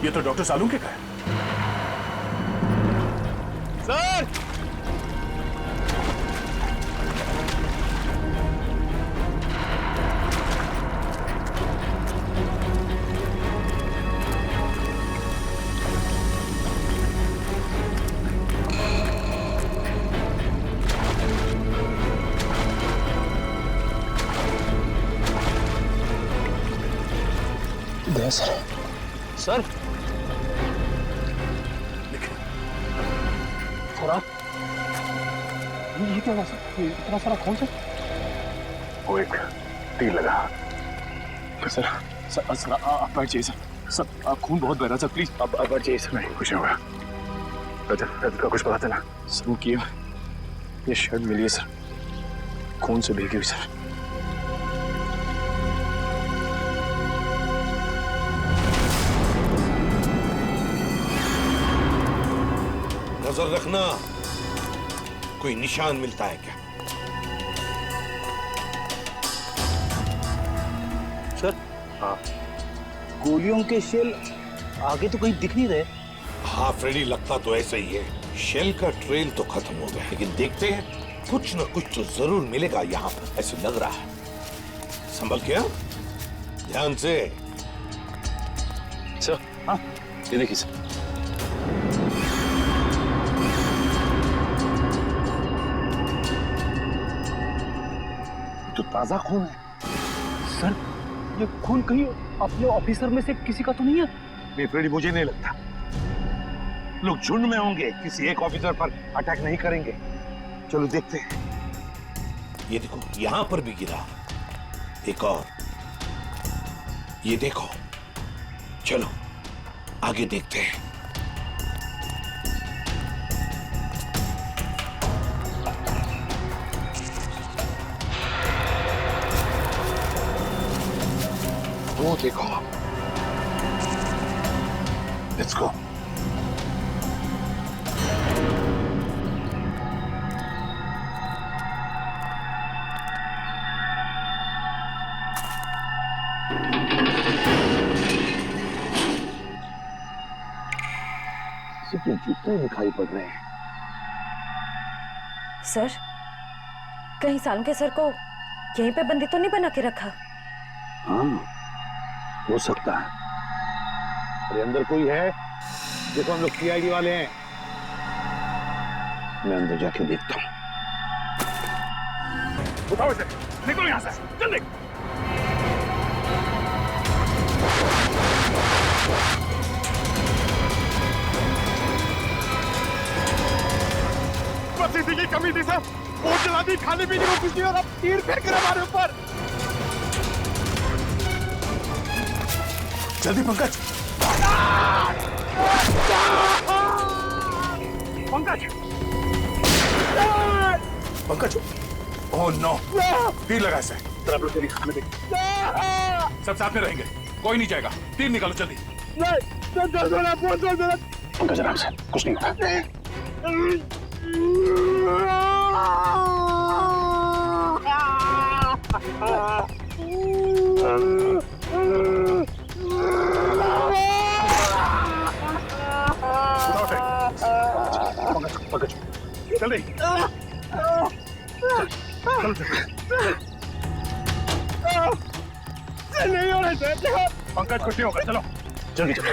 ये तो डॉक्टर सालुंके का है। सर! दया सर। सर! ये क्या हुआ सर? इतना सारा खून सर? वो एक तीर लगा। सर सर सर आप बैठ जाइए सर। सर आप खून बहुत बह रहा सर, प्लीज आप बैठ जाइए सर। नहीं कुछ नहीं होगा। रजत का कुछ पता चला? सर की ये शर्ट मिली है सर, खून से भीगी हुई सर। नजर रखना, कोई निशान मिलता है क्या? सर, हाँ, गोलियों के शेल आगे तो कहीं दिख नहीं रहे। हाँ फ्रेडी, लगता तो ऐसा ही है। शेल का ट्रेल तो खत्म हो गया, लेकिन देखते हैं, कुछ न कुछ तो जरूर मिलेगा यहाँ पर, ऐसे लग रहा है। संभल के, ध्यान से। सर हाँ, ये देखिए सर। तो ताजा खून है। सर, ये खून कहीं अपने ऑफिसर में से किसी का तो नहीं है? नहीं फ्रेडी, मुझे नहीं लगता। लोग झुंड में होंगे, किसी एक ऑफिसर पर अटैक नहीं करेंगे। चलो देखते हैं। ये देखो, यहां पर भी गिरा एक और। ये देखो, चलो आगे देखते हैं। वो देखो, लेट्स गो। सिर्फ जूते दिखाई पड़ रहे हैं। सर, कहीं सालुंके सर को यहीं पे बंदी तो नहीं बना के रखा? हाँ, हो सकता है। अरे अंदर कोई है? देखो, हम लोग सीआईडी वाले हैं। मैं अंदर जाके देखता हूँ। उठाओ इसे, निकलो यहाँ से, जल्दी। बस की कमी थी सर। बोट चला दी, खाने पीने को कुछ नहीं, और अब तीर फेंक रहे हमारे ऊपर। जल्दी पंकज। पंकज! पंकज, ओह नो, तीर लगा इसे। आप लोग जल्दी खाने दें। सब साथ में रहेंगे, कोई नहीं जाएगा। तीर निकालो जल्दी। पंकज आराम से, कुछ नहीं होगा। पंकज, जल्दी। नहीं हो रहा है। पंकज, कुछ नहीं होगा, चलो जल्दी चलो।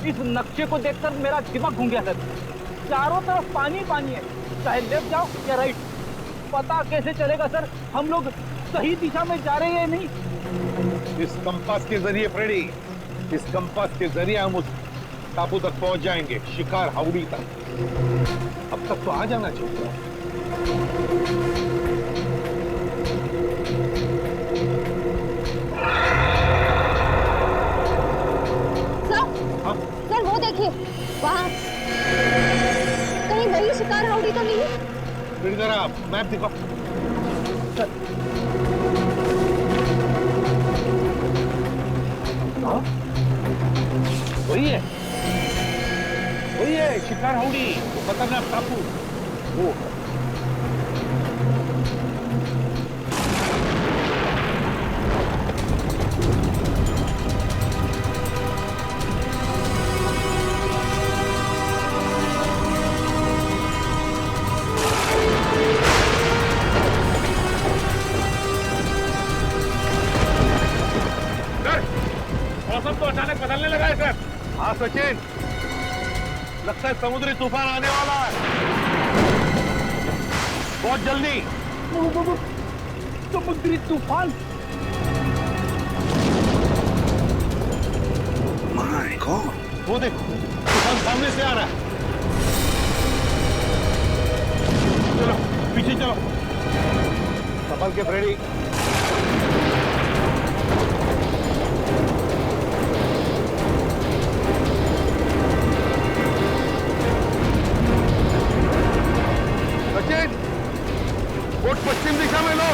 इस नक्शे को देखकर मेरा दिमाग घूम गया सर। चारों तरफ पानी पानी है, चाहे लेफ्ट जाओ या राइट, पता कैसे चलेगा सर हम लोग सही दिशा में जा रहे हैं या नहीं? इस कंपास के जरिए फ्रेडी, इस कंपास के जरिए हम उस टापू तक पहुंच जाएंगे, शिकार हाउडी तक। अब तक तो आ जाना चाहिए। सर वो देखिए वहाँ कहीं वही शिकार हाउडी तो नहीं है? फिर जरा मैप दिखाओ। हाँ? वही है शिकार हाउडी, खतरनाक टापू वो। मौसम तो अचानक बदलने लगा है सर। हाँ सचिन, लगता है समुद्री तूफान आने वाला है बहुत जल्दी। समुद्री तूफान? माय गॉड, वो देखो तूफान सामने से आ रहा है। चलो पीछे चलो, संभल के फ्रेडी। सचिन, बोट पश्चिम दिशा में लो।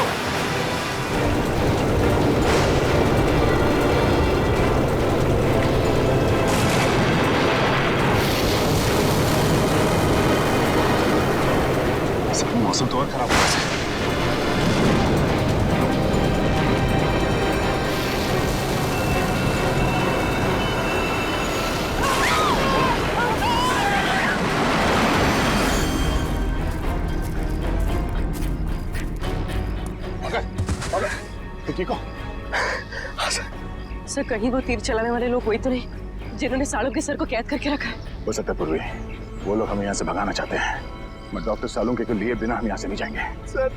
मौसम तो और खराब हो रहा है। ठीक हो? सर कहीं वो तीर चलाने वाले लोग वही तो नहीं जिन्होंने सालों के सर को कैद करके रखा है? हो सकता है पूर्वी, वो लोग हमें यहाँ से भगाना चाहते हैं, मगर डॉक्टर सालुंके के लिए बिना हम यहाँ से नहीं जाएंगे। सर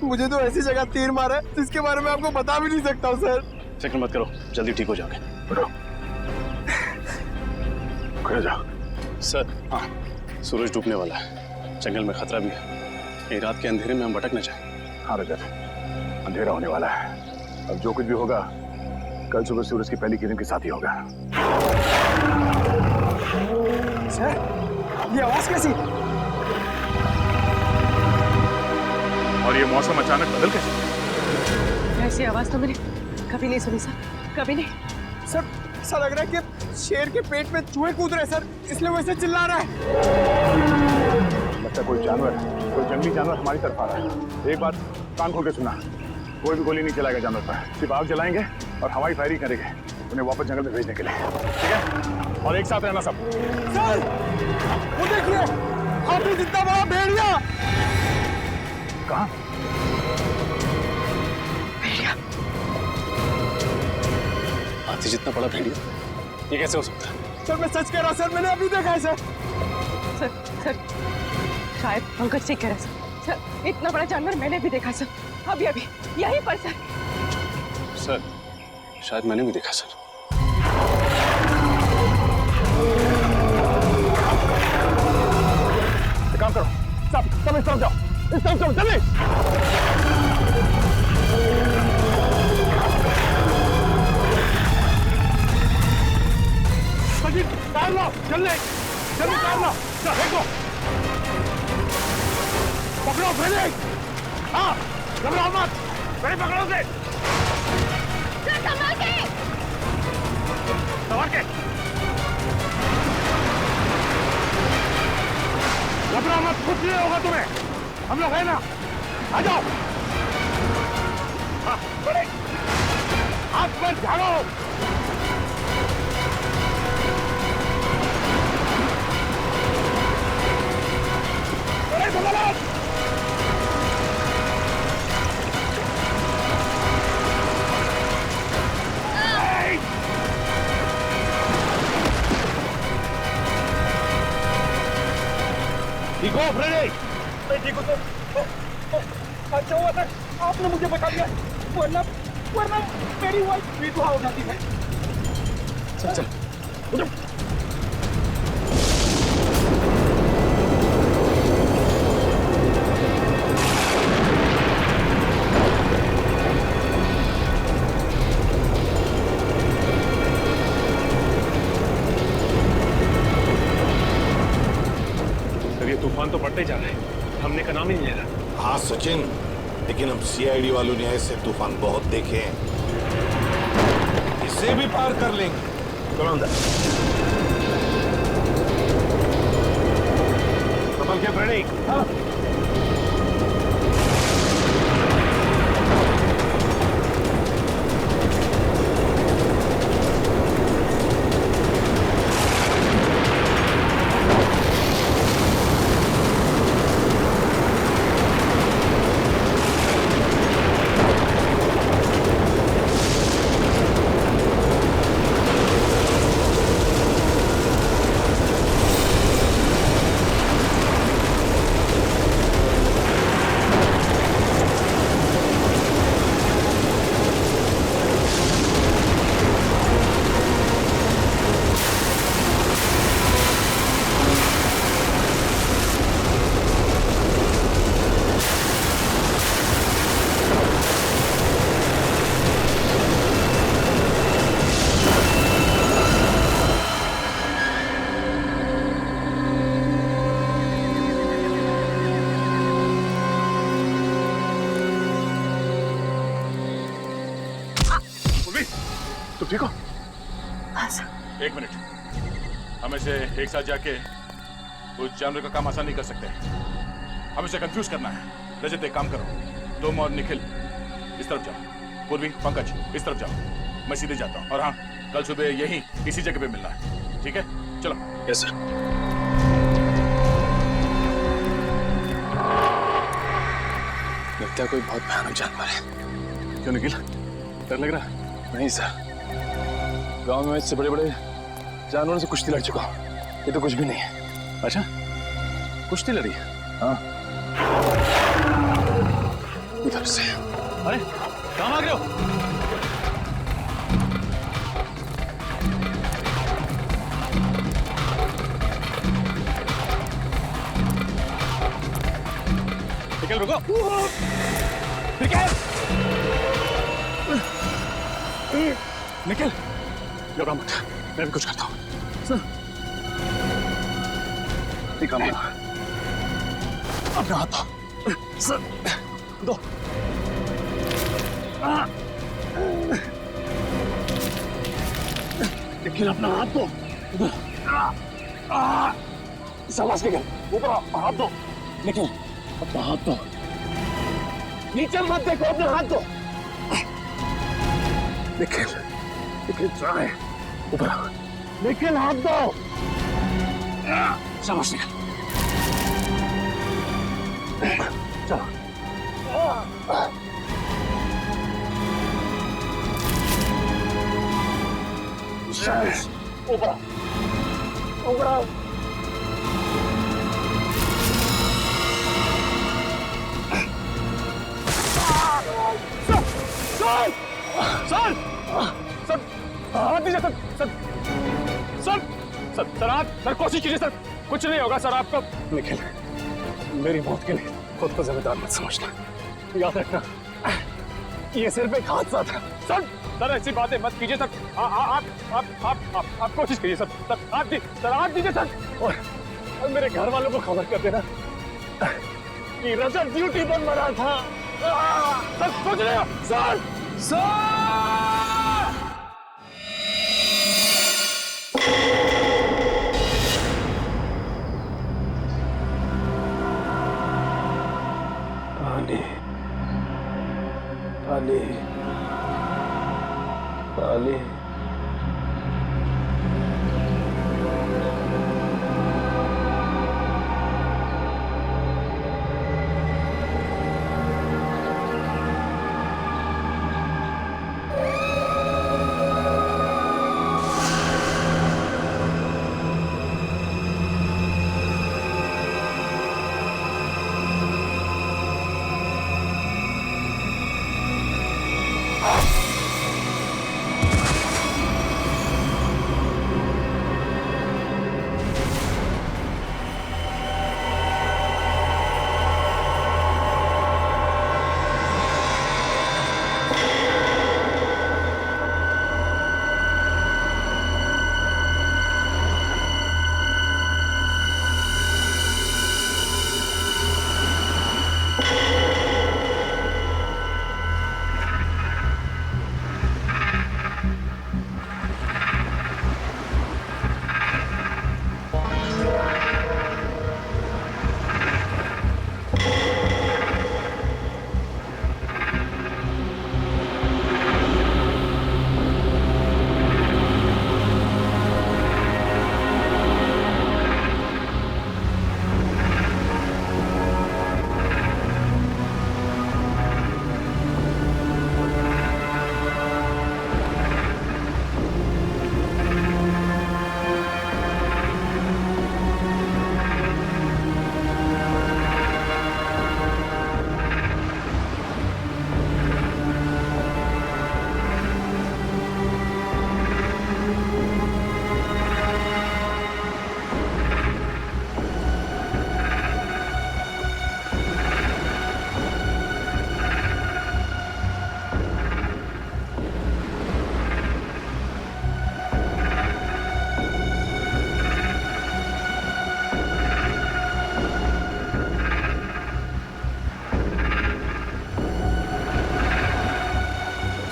मुझे तो ऐसी जगह तीर मारा है जिसके बारे में आपको बता भी नहीं सकता हूँ सर। फिक्र मत करो, जल्दी ठीक हो जाओगे। उठो, खड़े जाओ। सर हाँ, सूरज डूबने वाला है, जंगल में खतरा भी है, कहीं रात के अंधेरे में हम भटक न जाए। हाँ रजत, अंधेरा होने वाला है, अब जो कुछ भी होगा कल सुबह सूरज की पहली किरण के साथ ही होगा। सर ये आवाज कैसी? और ये मौसम अचानक बदल कैसे? ऐसी आवाज तो मैंने कभी नहीं सुनी सर, कभी नहीं। सर ऐसा लग रहा है कि शेर के पेट में चूहे कूद रहे सर, इसलिए वैसे चिल्ला रहा है। लगता है कोई जानवर, कोई जंगली जानवर हमारी तरफ आ रहा है। एक बात कान खोल के सुना, कोई भी गोली नहीं चलाएगा जानवर पर, सिर्फ आग जलाएंगे और हवाई फायरिंग करेंगे उन्हें वापस जंगल में भेजने के लिए, ठीक है? और एक साथ रहना सब। सर वो देखिए, हाथी जितना बड़ा भेड़िया। कहाँ? हाथी जितना बड़ा भेड़िया? ये कैसे हो सकता है? सर मैं सच कह रहा हूँ सर, मैंने अभी देखा है सर। सर शायद पंकज ठीक कह रहा है सर, इतना बड़ा जानवर मैंने भी देखा सर, अभी अभी यहीं पर सर। सर शायद मैंने भी देखा सर। एक काम करो, सब इस तरफ जाओ, इस तरफ जाओ, जल्दी। सचिन तार लो, जल्दी जल्दी तार लो, चल देखो, पकड़ो फ्रेडी। हाँ घबराओ मत, फ्रेडी पकड़ो उसे। संभाल के। संभाल के। घबराओ मत, कुछ नहीं होगा तुम्हें, हम लोग है ना, आ जाओ। हाँ, फ्रेडी हाथ पर झाड़ो। फ्रेडी संभालो। ठीक हो फ्रेडी? मैं ठीक हूँ सर। अच्छा हुआ सर आपने मुझे बचा दिया, वरना वरना मेरी वाइफ विधवा हो जाती है। चल चल उठो। सर ये तूफान तो बढ़ते जा रहा है, हमने का नाम ही नहीं ले रहा। हाँ सचिन, लेकिन हम सीआईडी वालों ने ऐसे तूफान बहुत देखे हैं, इसे भी पार कर लेंगे। चलो अंदर। कमल के रेडी? हाँ। तुम ठीक हो? एक मिनट, हम इसे एक साथ जाके उस जानवर का काम आसान नहीं कर सकते। हम इसे कंफ्यूज करना है। रजत एक काम करो, तुम और निखिल इस तरफ जाओ, पूर्वी पंकज इस तरफ जाओ, मैं सीधे जाता हूँ। और हाँ, कल सुबह यहीं इसी जगह पे मिलना है, ठीक है? चलो। Yes sir. लगता है कोई बहुत भयानक जानवर है। क्यों निखिल, डर लग रहा है? नहीं सर, गांव में इससे बड़े बड़े जानवरों से कुश्ती लड़ चुका हूं, ये तो कुछ भी नहीं है। अच्छा, कुश्ती लड़ी? हाँ, इधर से। अरे कहाँ भाग रहे हो? निकल, रुको। निखिल, घबरा मत, मैं भी कुछ करता हूँ। सर, एक काम करो, अपना हाथ दो। सर, दो। निखिल, अपना हाथ दो। शाबाश निखिल, ऊपर हाथ दो। निखिल, अपना हाथ दो। नीचे मत देखो, अपना हाथ दो। निखिल, निखिल ट्राई, ऊपर आओ। निखिल, हाथ दो। शाबाश निखिल, चलो। शाबाश, ऊपर आओ, ऊपर आओ। सर, सर, हाथ दीजिए sir, sir, sir, sir, sir, आप सर कोशिश कीजिए सर, कुछ नहीं होगा सर आपको। निखिल, मेरी मौत के लिए खुद को जिम्मेदार मत समझना, याद रखना ये सिर्फ एक हादसा था। सर, सर ऐसी बातें मत कीजिए सर, आप कोशिश कीजिए सर, सर आप दीजिए सर, और मेरे घर वालों को खबर कर देना कि रजत ड्यूटी पर मरा था। सर सोच रहे हो सर, पानी, पानी, पानी। Sir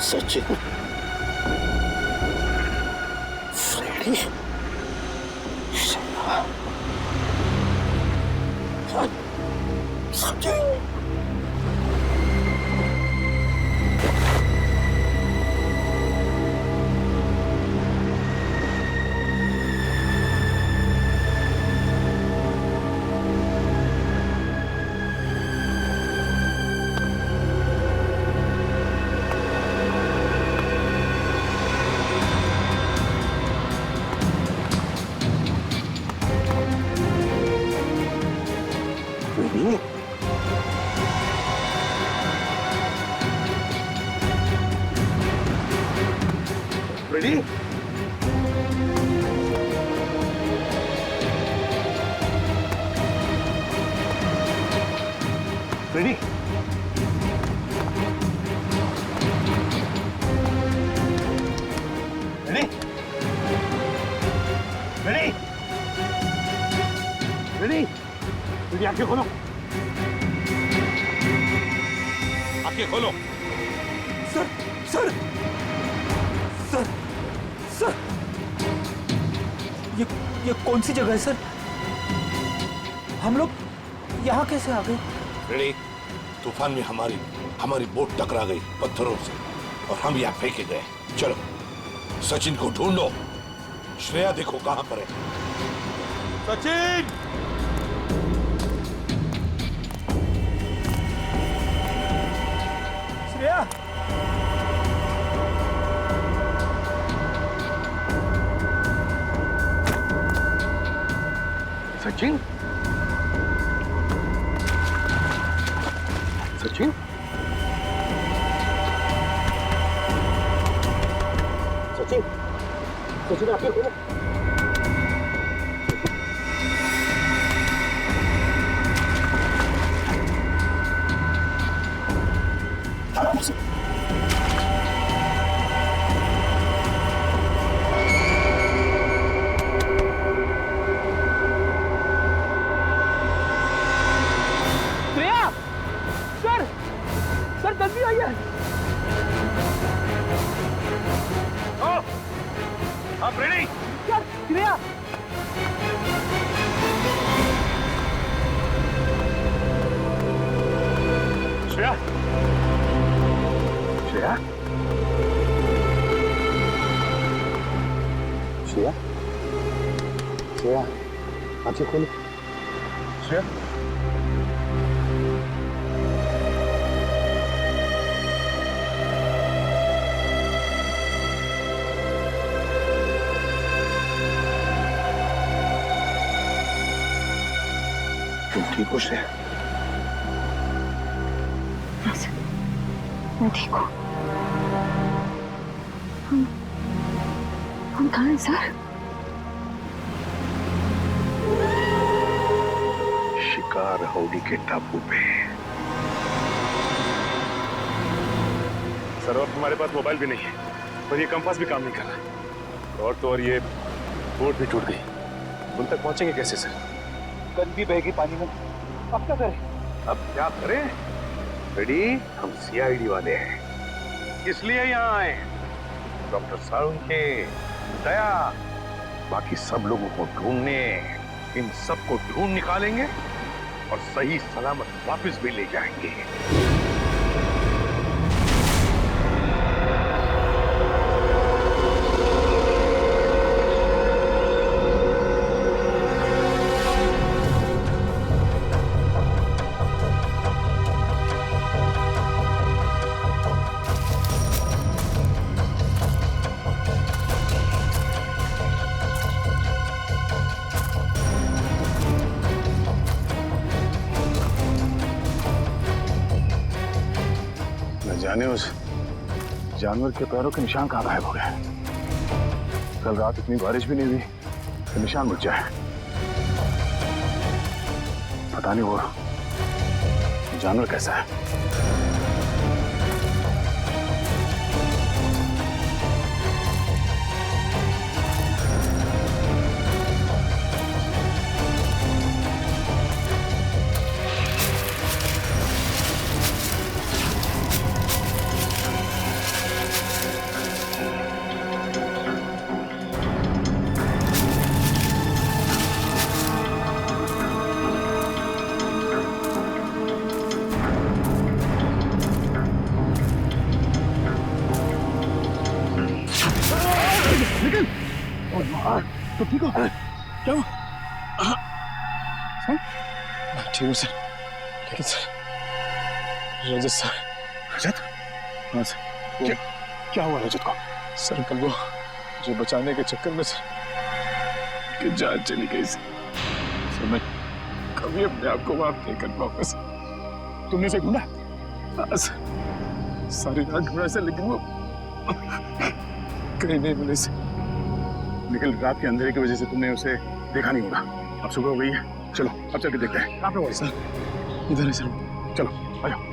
Sachin, Freddie, Sachin. Ready? Ready? Ready? Ready? Ready? Ready, आंखें खोलो। आंखें खोलो। सर सर सर सर ये कौन सी जगह है सर? हम लोग यहाँ कैसे आ गए? रेडी? तूफान में हमारी बोट टकरा गई पत्थरों से और हम यहाँ फेंके गए। चलो सचिन को ढूंढो। श्रेया देखो कहां पर है। सचिन! श्रेया, सचिन, सचिन, सचिन, सचिन, आंखें खोलो। श्रेया, सर सर जल्दी आइए। आप रेडी? सर श्रेया, श्रेया, श्रेया, श्रेया, श्रेया, आंखें खोलो। श्रेया, तुम ठीक हो श्रेया? हाँ सर, मैं ठीक हूँ। हम कहाँ हैं सर? शिकार हाउडी के टापू पे। सर, अब हमारे पास मोबाइल भी नहीं है और ये कंपास भी काम नहीं कर रहा। और तो और ये बोट भी टूट गई। उन तक पहुंचेंगे कैसे सर? गन भी बहेगी पानी में। अब क्या करें? अब क्या करें? रेडी? हम सीआईडी वाले हैं, इसलिए यहाँ आए। डॉक्टर सारुण के दया, बाकी सब लोगों को ढूंढने, इन सबको ढूंढ निकालेंगे और सही सलामत वापस भी ले जाएंगे। जाने उस जानवर के पैरों के निशान कहाँ गायब हो गए। कल रात इतनी बारिश भी नहीं हुई कि निशान मिट जाए। पता नहीं वो जानवर कैसा है। निखिल तो ठीक हो? क्या हुआ? ठीक हूँ सर, लेकिन सर रजत सर। रजत? हाँ सर। क्या हुआ रजत को? सर कल वो मुझे बचाने के चक्कर में सर कि जान चली गई सर। मैं कभी अपने आप को माफ नहीं कर पाऊंगा सर। तुमने उसे ढूंढा? हाँ सर, सारी रात ढूंढा सर, लेकिन वो कहीं नहीं मिले सर। निखिल, रात के अंधेरे की वजह से तुमने उसे देखा नहीं होगा। अब सुबह हो गई है, चलो अब चल के देखते हैं। कहाँ पे हुआ सर? इधर है सर। चलो आ जाओ।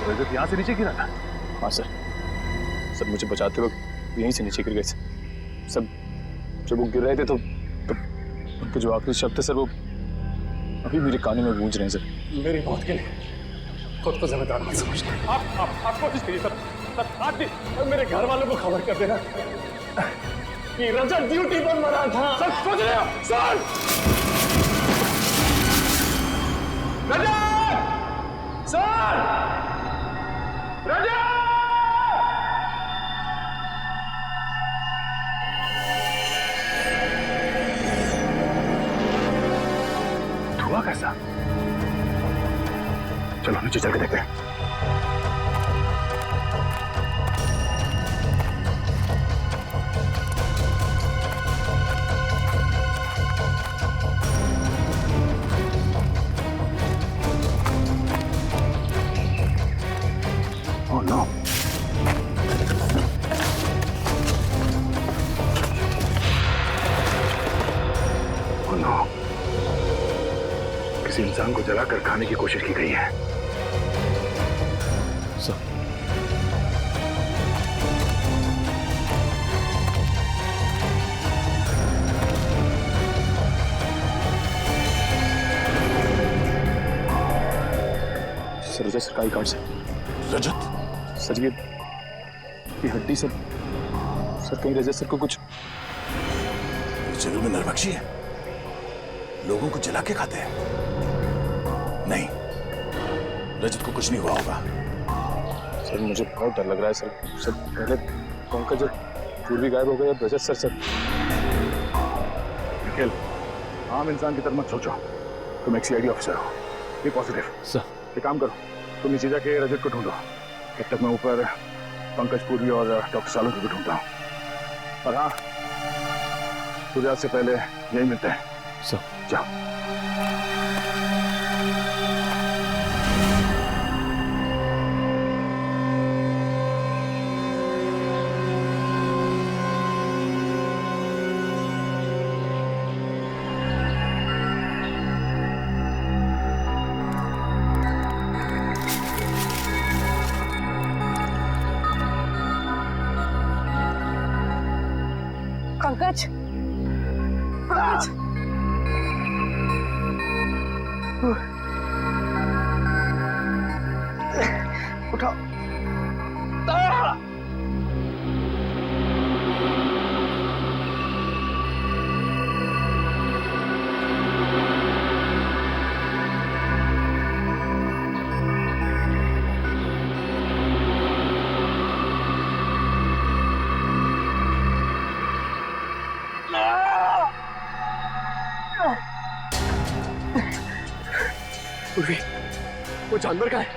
रजत यहाँ से नीचे गिरा था? हाँ सर, सर मुझे बचाते वक्त यहीं से नीचे गिर गए सर। सब जब वो गिर रहे थे तो उनके जो आखिरी शब्द थे सर, वो अभी मेरे कानों में गूंज रहे हैं सर। मेरी मौत के लिए खुद को जिम्मेदार मत समझना। आप कोशिश करिए सर, आप भी मेरे घर वालों को खबर कर देना कि रजत ड्यूटी पर मरा था। सर सोच रहे हो? सर रजत! सर रजत! धुआं कैसा? चलो नीचे चल के देखते हैं। Oh no! Oh no! किसी इंसान को जलाकर खाने की कोशिश की गई है। सर रजत सर का ही कार्ड से। रजत? सर ये हड्डी सर कहीं रजत सर को कुछ। जरूर में नरभक्षी है, लोगों को जला के खाते हैं। नहीं, रजत को कुछ नहीं हुआ होगा। सर मुझे बहुत डर लग रहा है सर। सर पहले पंकज और पूर्वी गायब हो गए, अब रजत सर। निखिल, आम इंसान की तरह मत सोचो। तुम एक सीआईडी ऑफिसर हो, बी पॉजिटिव। सर एक काम करो, तुम नीचे जाके रजत को ढूंढो, तब तक मैं ऊपर पंकज पूर्वी और डॉक्टर सालों को भी ढूंढता हूँ। और हाँ, सूर्यास्त से पहले यही मिलते हैं। सर जाओ। पंकज, पंकज, उठाओ। पूर्वी, वो जानवर का है।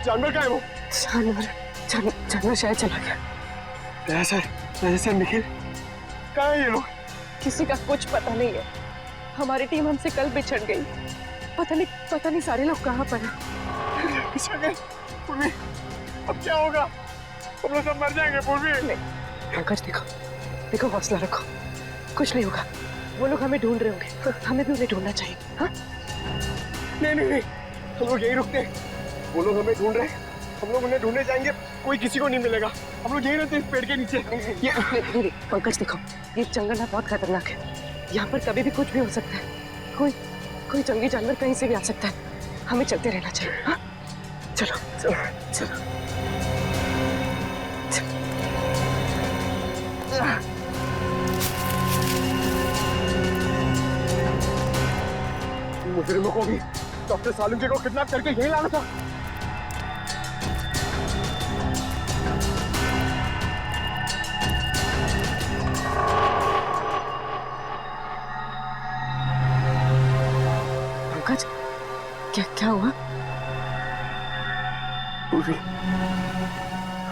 जानवर का है वो। जानवर शायद चला गया। ऐसा निखिल, कहाँ है ये लोग? किसी का कुछ पता नहीं है। हमारी टीम हमसे कल बिछड़ गई। पता नहीं सारे लोग कहाँ पर हैं। बिछड़ गए? पूर्वी, अब क्या होगा? हम लोग सब मर जाएंगे पूर्वी। पंकज देखो, हौसला रखो, कुछ नहीं होगा। वो लोग हमें ढूंढ रहे होंगे, हमें भी उन्हें ढूंढना चाहिए। हाँ नहीं, हम लोग यहीं रुकते हैं। वो लोग हमें ढूंढ रहे हैं, हम लोग उन्हें ढूंढने जाएंगे, कोई किसी को नहीं मिलेगा। हम लोग यहीं रहते हैं इस पेड़ के नीचे। ये पंकज देखो, ये जंगल है, बहुत खतरनाक है। यहाँ पर कभी भी कुछ भी हो सकता है। कोई जंगली जानवर कहीं से भी आ सकता है। हमें चलते रहना चाहिए। हाँ चलो चलो चलो। मुजरिमों को भी डॉक्टर सालुंके को किडनैप करके यहीं लाना था। पंकज क्या हुआ? पूर्वी,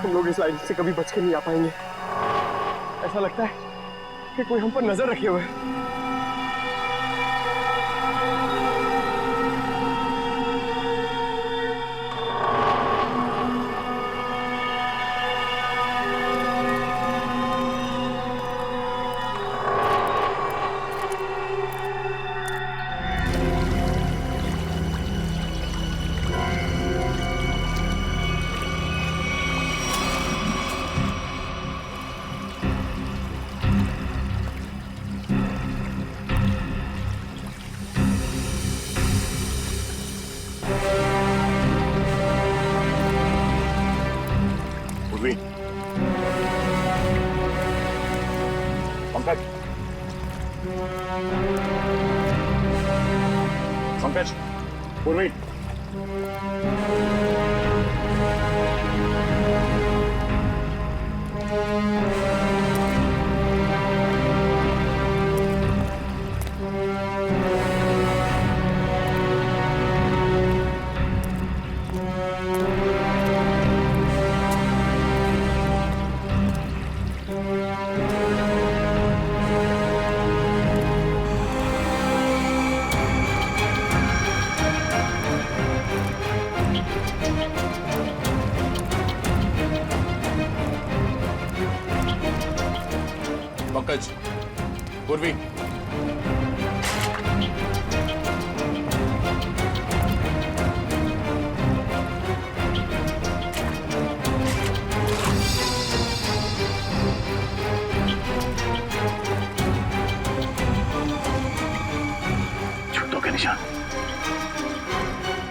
हम लोग इस लाइन से कभी बच के नहीं आ पाएंगे। ऐसा लगता है कि कोई हम पर नजर रखे हुए है। पंकज, पूर्वी, पंकज, पूर्वी, छुट्टों के निशान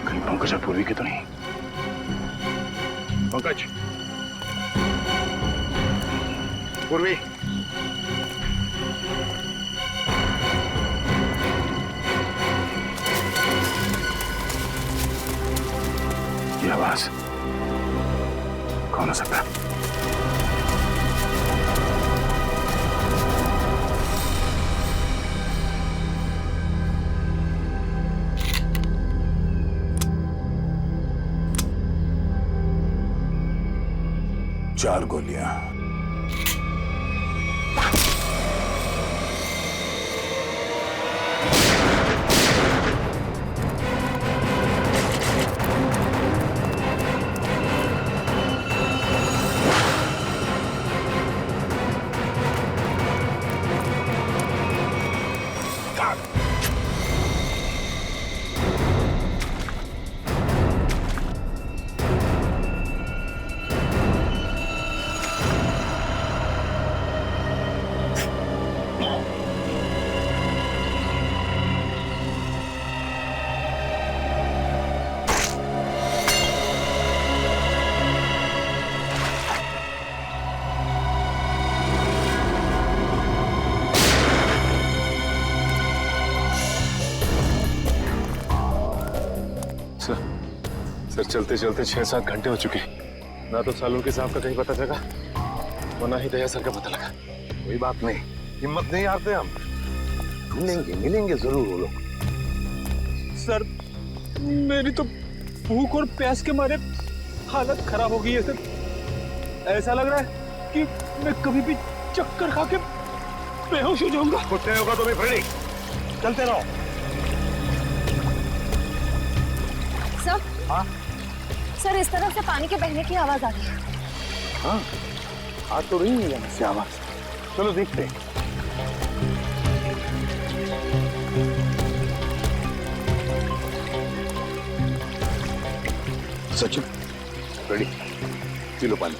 कहीं पंकज और पूर्वी के तो नहीं। पंकज, पूर्वी, ये आवाज कौन हो सकता है? चार गोलियां। सर चलते चलते 6-7 घंटे हो चुके। ना तो सालुंके साहब का कहीं पता चला और ना ही दया सर का पता लगा। कोई बात नहीं, हिम्मत नहीं हारते हम, ढूंढेंगे, मिलेंगे जरूर वो लोग। सर मेरी तो भूख और प्यास के मारे हालत खराब हो गई है सर। ऐसा लग रहा है कि मैं कभी भी चक्कर खा के बेहोश हो जाऊंगा। कुछ नहीं होगा तुम्हें फ्रेडी, चलते रहो। सर, हाँ सर इस तरफ से पानी के बहने की आवाज आ रही है। हाँ, आज तो रही है यहाँ से आवाज। चलो देखते हैं। सचिन रेडी, पी लो पानी।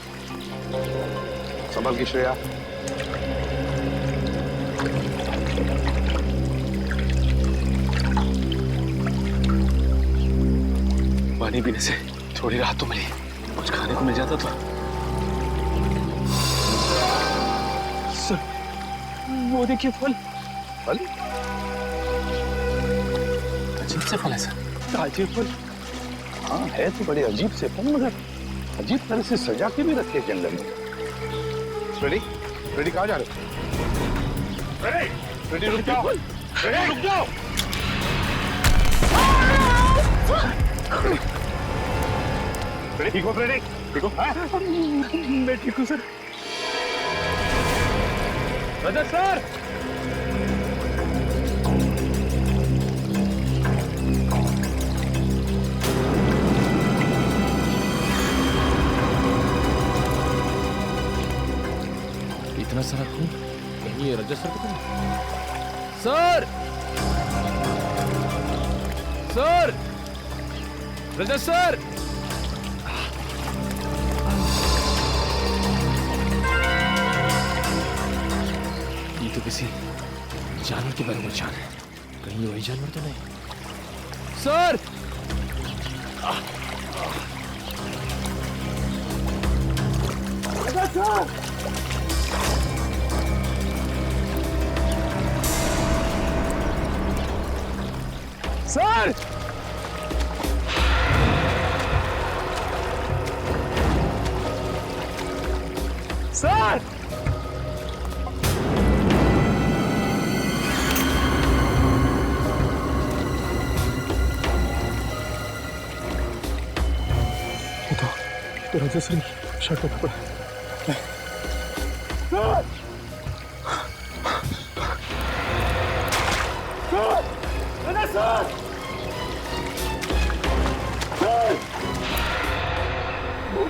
संभल की श्रेया। पानी पीने से थोड़ी राहत तो मिली, कुछ खाने को मिल जाता तो। सर, वो देखिए फल। फल? अजीब से फल है सर। ताजे फल? हाँ है तो बड़े अजीब से फल, मगर अजीब तरह से सजा के भी रखे जंगल में। रेडी रेडी, कहाँ जा रहे हो? रेडी रेडी, रुक जाओ। रेडी रुक जाओ। रेडी ठीक हो? रेडी ठीक हो? मैं ठीक हूँ सर। रजत सर, इतना सारा खून कहीं ये रजत सर को नहीं? सर, सर, रजत सर, ये तो किसी जानवर के बारे में जान है, कहीं ये वही जानवर तो नहीं? सर, सर, सर, तो राजा सर शर्ट का कपड़ा।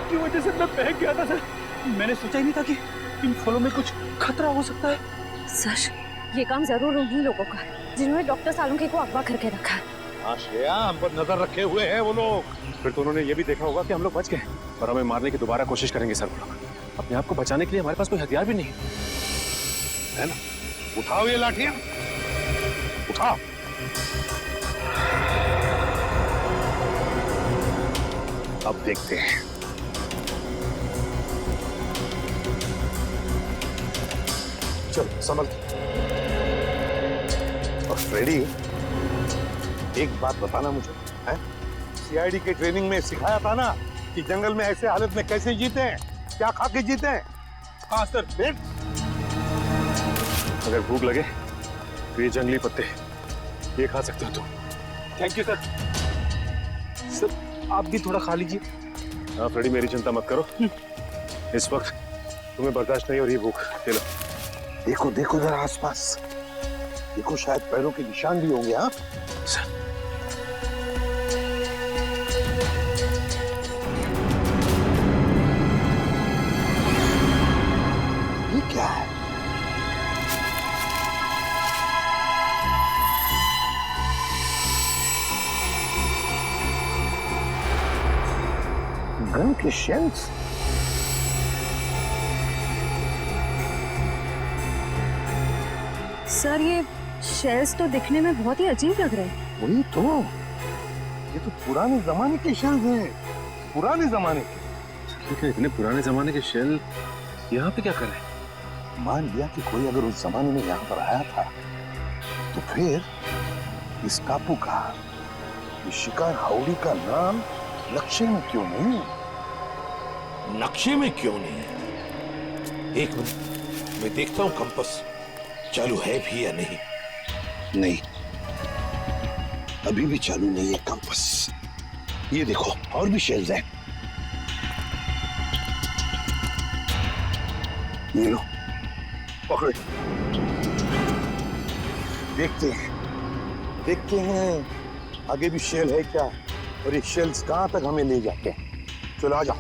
की वजह से मैं बह गया था सर। मैंने सोचा ही नहीं था कि इन फलों में कुछ खतरा हो सकता है। सर, ये काम जरूर उन्हीं लोगों का है जिन्होंने डॉक्टर सालुंखे को अगवा करके रखा है। हाँ श्रेया, हम पर नजर रखे हुए हैं वो लोग। फिर तो उन्होंने ये भी देखा होगा कि हम लोग बच गए और हमें मारने की दोबारा कोशिश करेंगे सर। वो लोग अपने आप को बचाने के लिए हमारे पास कोई हथियार भी नहीं है ना? उठाओ ये लाठियां, उठाओ। अब देखते हैं। चल संभल। और फ्रेडी, एक बात बताना मुझे, है? सीआईडी के ट्रेनिंग में सिखाया था ना कि जंगल में ऐसे हालत में कैसे जीते हैं, क्या खा के जीते हैं? हाँ सर। फिर अगर भूख लगे तो ये जंगली पत्ते ये खा सकते हो तुम। Thank you sir. सर, आप भी थोड़ा खा लीजिए। हाँ फ्रेडी, मेरी चिंता मत करो, इस वक्त तुम्हें बर्दाश्त नहीं हो रही भूख। ले लो। देखो देखो जरा आसपास, देखो शायद पैरों के निशान भी होंगे। हाँ सर, ये क्या है? गन के शेल्स? सर, ये शेल्स तो दिखने में बहुत ही अजीब लग रहे हैं। वही तो, ये तो पुराने जमाने के शेल्स हैं, पुराने जमाने के। लेकिन इतने पुराने जमाने के शेल यहाँ पे क्या कर रहे हैं? मान लिया कि कोई अगर उस जमाने में यहाँ पर आया था, तो फिर इस टापू का, इस शिकार हाउड़ी का नाम नक्शे में क्यों नहीं? नक्शे में क्यों नहीं? एक मिनट, मैं देखता हूं कंपास चालू है भी या नहीं। नहीं, अभी भी चालू नहीं है कंपास। ये देखो, और भी शेल्स हैं। ये लो, पकड़े। देखते हैं आगे भी शेल है क्या, और ये शेल्स कहां तक हमें ले जाते हैं। चलो आ जाओ।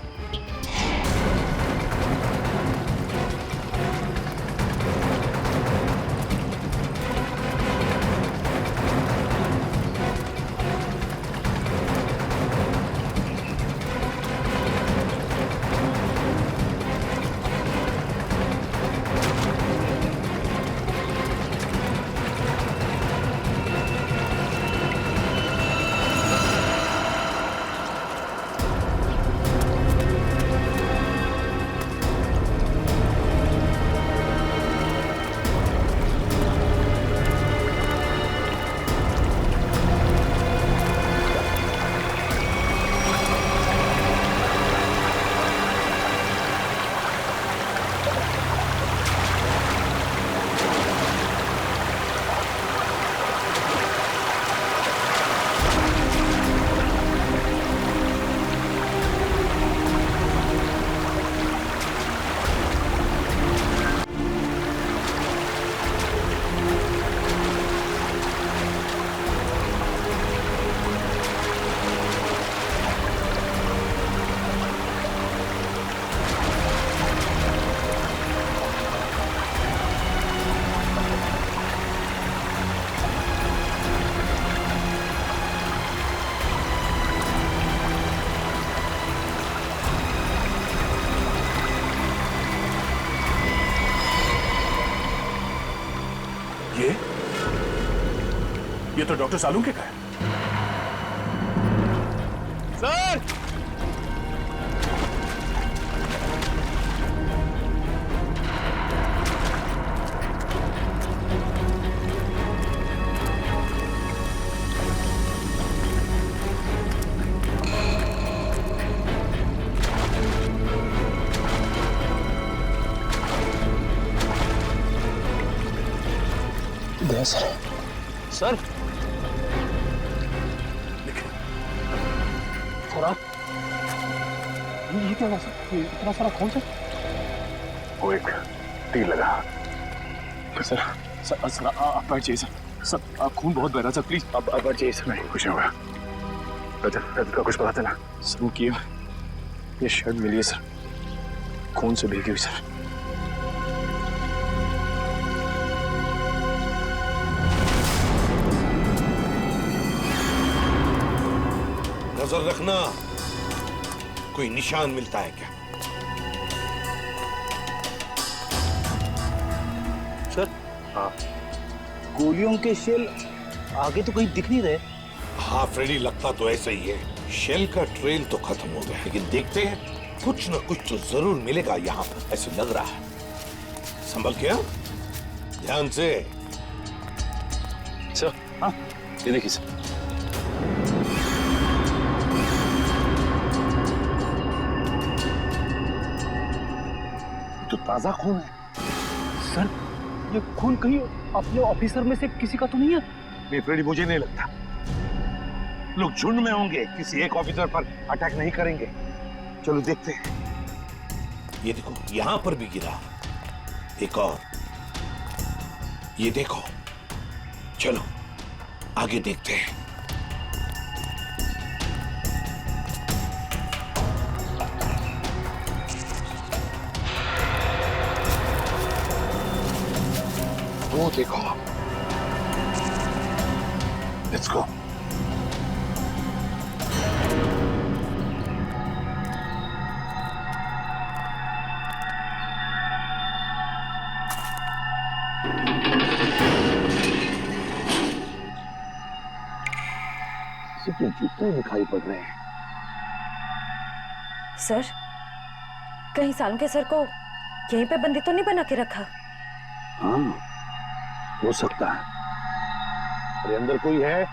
ये तो डॉक्टर सालुंके का है। सर दया सर। सर ये क्या हुआ सर? इतना सारा खून सर? वो एक तीर लगा। सर सर सर आप बैठ जाइए सर। सर आप खून बहुत बह रहा सर, प्लीज आप बैठ जाइए सर। नहीं कुछ नहीं होगा। रजत का कुछ पता चला? सर की ये शर्ट मिली है सर, खून से भीगी हुई सर। नजर रखना, कोई निशान मिलता है क्या? सर हाँ, गोलियों के शेल आगे तो कहीं दिख नहीं रहे। हाँ फ्रेडी, लगता तो ऐसा ही है। शेल का ट्रेल तो खत्म हो गया, लेकिन देखते हैं कुछ न कुछ तो जरूर मिलेगा यहाँ पर, ऐसे लग रहा है। संभल के, ध्यान से। सर हाँ, ये देखिए सर। तो ताजा खून है सर। ये खून कहीं अपने ऑफिसर में से किसी का तो नहीं है? नहीं फ्रेडी, मुझे नहीं लगता। लोग झुंड में होंगे, किसी एक ऑफिसर पर अटैक नहीं करेंगे। चलो देखते हैं। ये देखो, यहां पर भी गिरा एक और। ये देखो, चलो आगे देखते हैं। वो देखो, लेट्स गो। सिर्फ जूते दिखाई पड़ रहे हैं। सर, कहीं सालुंके सर को यहीं पे बंदी तो नहीं बना के रखा? हाँ, हो सकता है। अरे अंदर कोई है?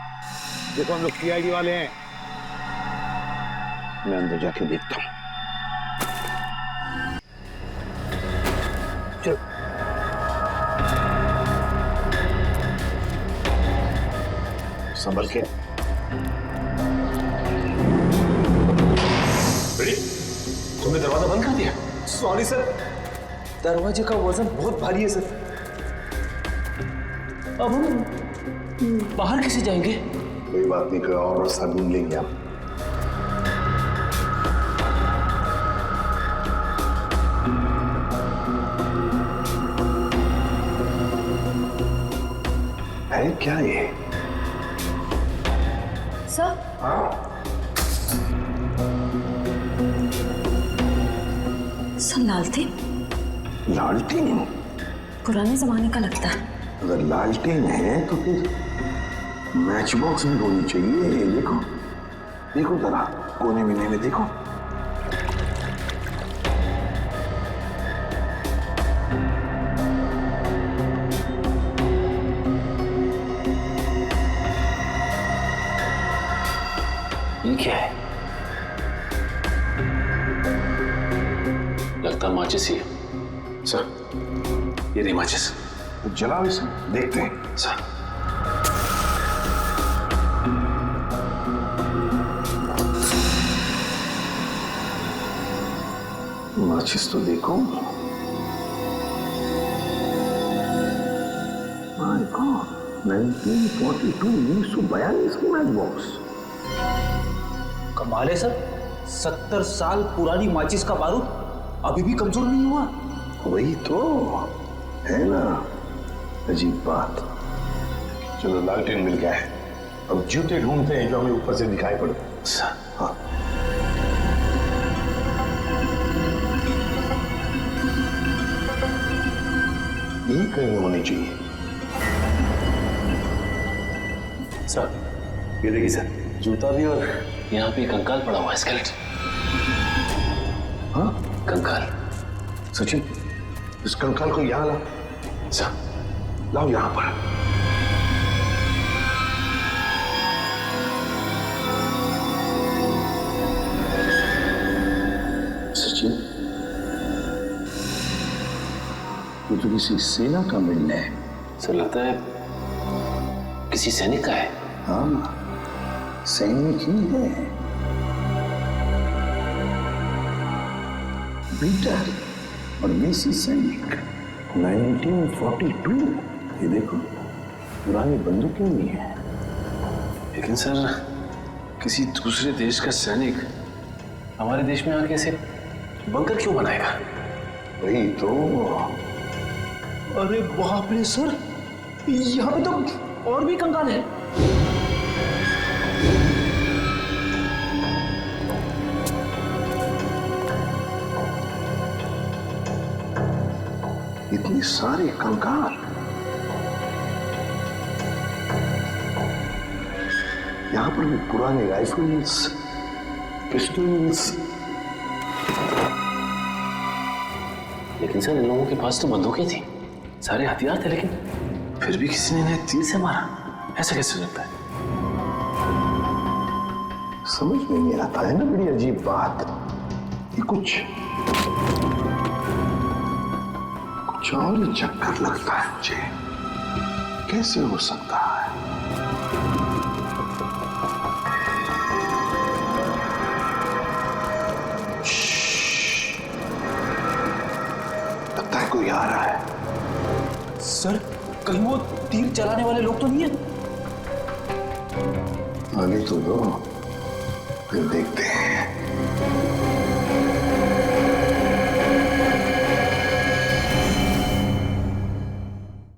देखो, हम लोग सीआईडी वाले हैं। मैं अंदर जाके देखता हूँ। चलो। संभल के। तुमने दरवाजा बंद कर दिया? सॉरी सर, दरवाजे का वजन बहुत भारी है सर। अब हम बाहर कैसे जाएंगे? कोई बात नहीं, कोई और रास्ता ढूंढ लेंगे हम। है क्या ये? सर, सर लालटेन? लालटेन? पुराने जमाने का लगता है। अगर लालटेन है तो फिर मैच बॉक्स में होनी चाहिए। देखो देखो जरा, कोने में देखो। ये क्या है? लगता माचिस ही है। सर, ये नहीं माचिस। तो जलाओ इसे, देखते हैं। सर, माचिस तो देखो। माय गॉड, 1942, 1942 की मैच बॉक्स। कमाल है सर, 70 साल पुरानी माचिस का बारूद अभी भी कमजोर नहीं हुआ। वही तो है ना, अजीब बात। चलो, लालटेन मिल गया है। अब जूते ढूंढते हैं जो हमें ऊपर से दिखाई पड़े। हाँ, ये कहीं होनी चाहिए। सर ये देखिए सर, जूता भी और यहाँ पे कंकाल पड़ा हुआ है, स्केलेटन। हाँ कंकाल। सचिन, इस कंकाल को यहाँ लाओ। सर, लाओ यहाँ पर। सचिन, ये तो किसी सेना का मिलना है। सर लगता है किसी सैनिक का है। हाँ, सैनिक ही है। पीटर और मेसी सैनिक 1942। ये देखो, पुरानी बंदूकें भी हैं। लेकिन सर, किसी दूसरे देश का सैनिक हमारे देश में आके ऐसे बंकर क्यों बनाएगा? वही तो। अरे बाप रे सर, यहाँ पे तो और भी कंकाल है। इतने सारे कंकाल। यहाँ पर भी पुराने राइफल्स, पिस्टल्स। लेकिन सर, इन लोगों के पास तो बंदूकें थी, सारे हथियार थे, लेकिन फिर भी किसी ने इन्हें तीर से मारा। ऐसा कैसे हो सकता है? समझ में नहीं आता है ना, बड़ी अजीब बात। ये कुछ और ही चक्कर लगता है मुझे। कैसे हो सकता है? लगता है कोई आ रहा है। सर, कहीं वो तीर चलाने वाले लोग तो नहीं है? आगे तो दो, फिर देखते हैं।